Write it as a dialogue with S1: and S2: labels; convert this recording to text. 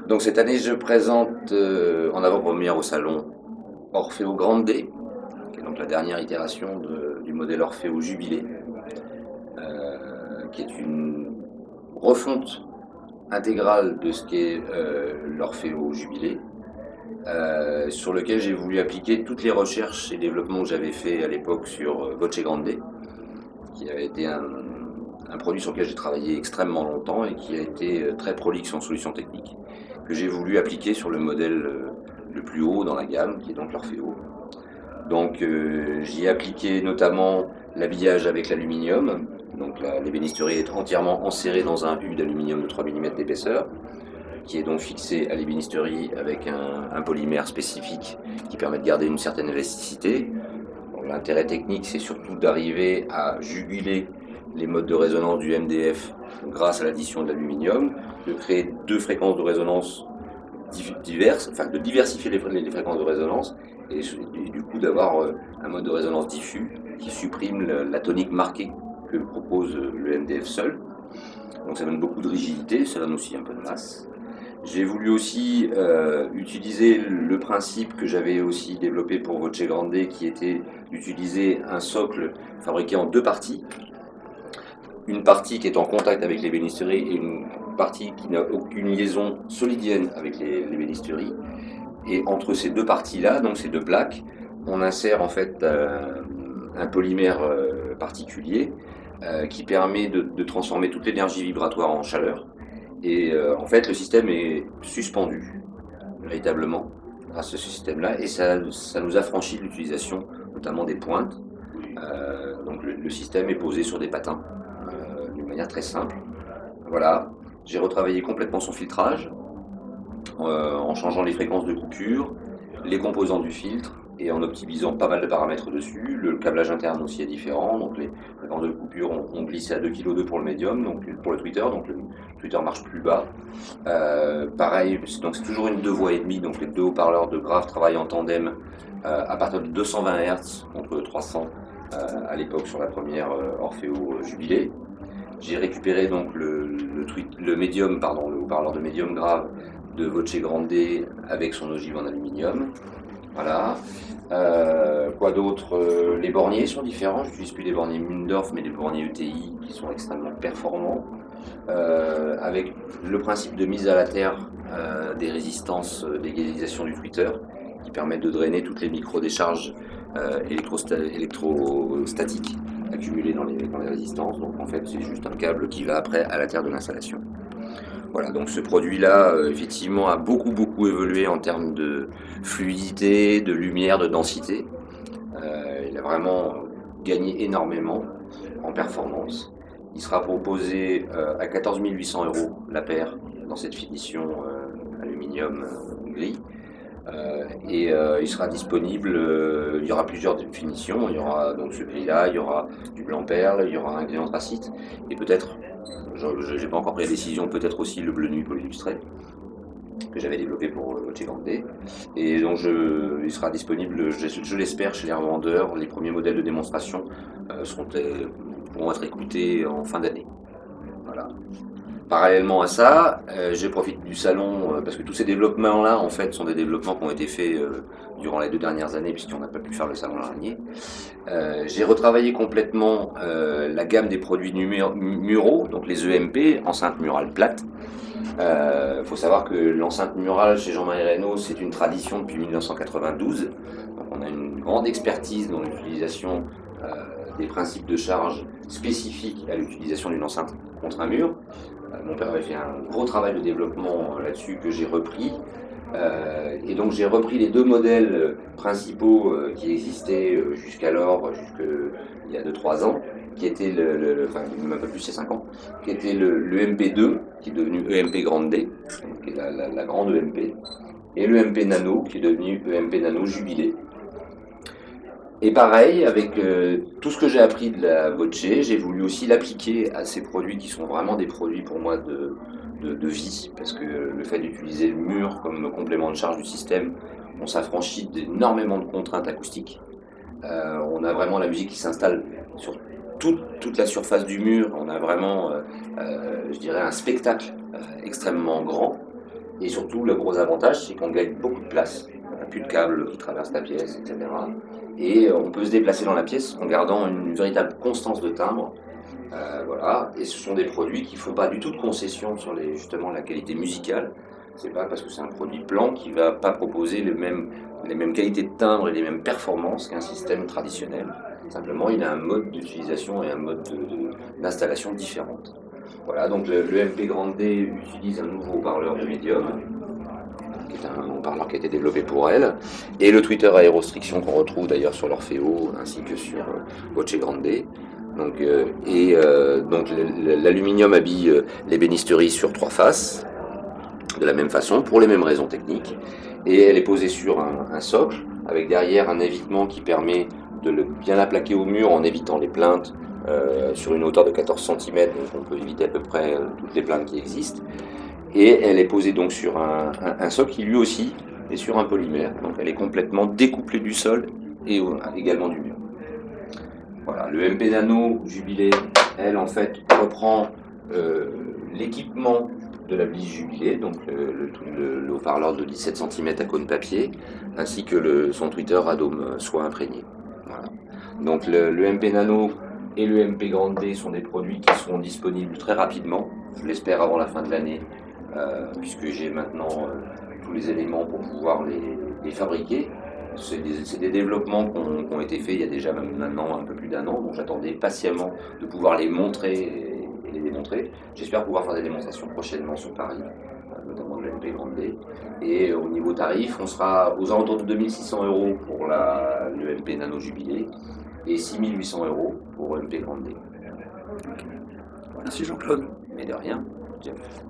S1: Donc cette année, je présente en avant-première au salon Orfeo Grande, qui est donc la dernière itération du modèle Orfeo Jubilé, qui est une refonte intégrale de ce qu'est l'Orfeo Jubilé, sur lequel j'ai voulu appliquer toutes les recherches et développements que j'avais fait à l'époque sur Voce Grande, qui avait été un produit sur lequel j'ai travaillé extrêmement longtemps et qui a été très prolixe en solutions techniques, que j'ai voulu appliquer sur le modèle le plus haut dans la gamme, qui est donc l'Orfeo. Donc j'y ai appliqué notamment l'habillage avec l'aluminium. Donc l'ébénisterie est entièrement enserrée dans un U d'aluminium de 3 mm d'épaisseur, qui est donc fixé à l'ébénisterie avec un polymère spécifique qui permet de garder une certaine élasticité. L'intérêt technique, c'est surtout d'arriver à juguler les modes de résonance du MDF grâce à l'addition de l'aluminium, de créer deux fréquences de résonance diverses, enfin de diversifier les fréquences de résonance et du coup d'avoir un mode de résonance diffus qui supprime la tonique marquée que propose le MDF seul. Donc ça donne beaucoup de rigidité, ça donne aussi un peu de masse. J'ai voulu aussi utiliser le principe que j'avais aussi développé pour Voce Grande, qui était d'utiliser un socle fabriqué en deux parties. Une partie qui est en contact avec l'ébénisterie et une partie qui n'a aucune liaison solidienne avec l'ébénisterie. Et entre ces deux parties-là, donc ces deux plaques, on insère en fait un polymère particulier qui permet de transformer toute l'énergie vibratoire en chaleur. Et en fait, le système est suspendu, véritablement, grâce à ce système-là, et ça nous affranchit de l'utilisation, notamment des pointes. Donc le système est posé sur des patins, d'une manière très simple. Voilà, j'ai retravaillé complètement son filtrage, en changeant les fréquences de coupure, les composants du filtre, et en optimisant pas mal de paramètres dessus. Le câblage interne aussi est différent, donc les fréquences de coupure ont glissé à 2,2 kg pour le médium, donc pour le tweeter, donc le tweeter marche plus bas. Pareil, donc c'est toujours une 2 voix et demie, donc les deux haut-parleurs de Grave travaillent en tandem à partir de 220 Hz contre 300 à l'époque sur la première Orfeo Jubilé. J'ai récupéré donc le médium, pardon, le haut-parleur de médium grave de Voce Grande avec son ogive en aluminium. Voilà. Quoi d'autre? Les borniers sont différents. J'utilise plus des borniers Mundorf, mais des borniers ETI qui sont extrêmement performants. Avec le principe de mise à la terre des résistances d'égalisation du tweeter, qui permettent de drainer toutes les micro-décharges électrostatiques accumulées dans les résistances. Donc en fait, c'est juste un câble qui va après à la terre de l'installation. Voilà, donc ce produit-là, effectivement, a beaucoup évolué en termes de fluidité, de lumière, de densité. Il a vraiment gagné énormément en performance. Il sera proposé à 14 800 € la paire dans cette finition aluminium gris. Il sera disponible, il y aura plusieurs finitions, il y aura donc ce gris-là, il y aura du blanc perle, il y aura un gris anthracite, et peut-être, je n'ai pas encore pris la décision, peut-être aussi le bleu nuit polyillustré, que j'avais développé pour Voce Grande. Et donc il sera disponible, je l'espère, chez les revendeurs. Les premiers modèles de démonstration pourront être écoutés en fin d'année. Voilà. Parallèlement à ça, je profite du salon parce que tous ces développements-là, en fait, sont des développements qui ont été faits durant les 2 dernières années, puisqu'on n'a pas pu faire le salon l'an dernier. J'ai retravaillé complètement la gamme des produits muraux, donc les EMP, enceintes murales plates. Il faut savoir que l'enceinte murale chez Jean-Marie Reynaud, c'est une tradition depuis 1992. Donc on a une grande expertise dans l'utilisation des principes de charge spécifiques à l'utilisation d'une enceinte contre un mur. Mon père avait fait un gros travail de développement là-dessus que j'ai repris. Et donc j'ai repris les deux modèles principaux qui existaient jusqu'alors, jusqu'il y a 2-3 ans, qui était enfin même pas plus, c'est 5 ans, qui était le MP2, qui est devenu EMP Grande, qui est la grande EMP, et le MP Nano, qui est devenu EMP Nano Jubilé. Et pareil, avec tout ce que j'ai appris de la Voce, j'ai voulu aussi l'appliquer à ces produits qui sont vraiment des produits pour moi de vie, parce que le fait d'utiliser le mur comme complément de charge du système, on s'affranchit d'énormément de contraintes acoustiques. On a vraiment la musique qui s'installe sur toute la surface du mur. On a vraiment, je dirais, un spectacle extrêmement grand. Et surtout, le gros avantage, c'est qu'on gagne beaucoup de place. On n'a plus de câbles qui traversent la pièce, etc. Et on peut se déplacer dans la pièce en gardant une véritable constance de timbre. Voilà. Et ce sont des produits qui ne font pas du tout de concession sur justement la qualité musicale. C'est pas parce que c'est un produit plan qui ne va pas proposer les mêmes qualités de timbre et les mêmes performances qu'un système traditionnel. Simplement, il a un mode d'utilisation et un mode d'installation différent. Voilà, donc le MP Grande D utilise un nouveau haut-parleur de médium, qui est un haut-parleur qui a été développé pour elle, et le tweeter aérostriction qu'on retrouve d'ailleurs sur l'Orfeo ainsi que sur Voce Grande. Donc, donc l'aluminium habille l'ébénisterie sur 3 faces, de la même façon, pour les mêmes raisons techniques, et elle est posée sur un socle, avec derrière un évitement qui permet de bien la plaquer au mur en évitant les plaintes sur une hauteur de 14 cm, donc on peut éviter à peu près toutes les plaintes qui existent. Et elle est posée donc sur un socle qui lui aussi est sur un polymère, donc elle est complètement découplée du sol et également du mur. Voilà, le MP Nano Jubilé, elle en fait reprend l'équipement de la Bliss Jubilé, donc le haut-parleur de 17 cm à cône papier, ainsi que son tweeter à dôme soie imprégné. Voilà. Donc le MP Nano et le MP Grande D sont des produits qui seront disponibles très rapidement, je l'espère avant la fin de l'année, puisque j'ai maintenant tous les éléments pour pouvoir les fabriquer. C'est des développements qui ont été faits il y a déjà maintenant un peu plus d'1 an, donc j'attendais patiemment de pouvoir les montrer et les démontrer. J'espère pouvoir faire des démonstrations prochainement sur Paris, notamment de la MP Grande D. Et au niveau tarif, on sera aux alentours de 2600 € pour le MP Nano Jubilé et 6800 € pour MP Grande D.
S2: Merci Jean-Claude.
S1: Mais de rien, Jeff.